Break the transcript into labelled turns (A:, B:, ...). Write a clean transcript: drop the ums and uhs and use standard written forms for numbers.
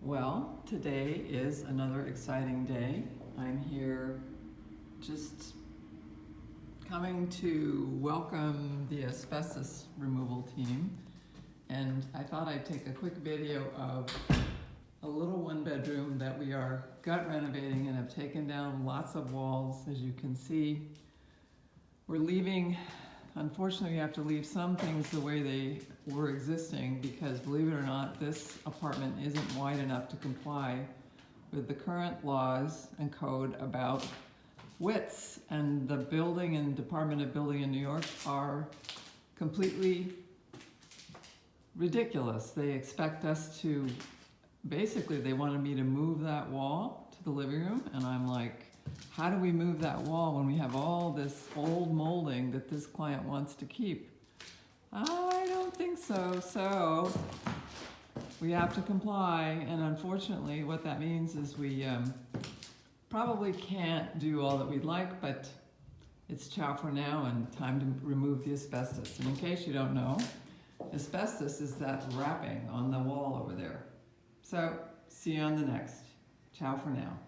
A: Well, today is another exciting day. I'm here just coming to welcome the asbestos removal team, and I thought I'd take a quick video of a little one-bedroom that we are gut renovating and have taken down lots of walls. As you can see, we're leaving. Unfortunately, we have to leave some things the way they were existing because, believe it or not, this apartment isn't wide enough to comply with the current laws and code about widths, and the building and Department of Building in New York are completely ridiculous. They expect us to, basically they wanted me to move that wall to the living room, and I'm like, how do we move that wall when we have all this old molding that this client wants to keep? I don't think so. So we have to comply, and unfortunately what that means is we probably can't do all that we'd like, but it's ciao for now and time to remove the asbestos. And in case you don't know, asbestos is that wrapping on the wall over there. So see you on the next. Ciao for now.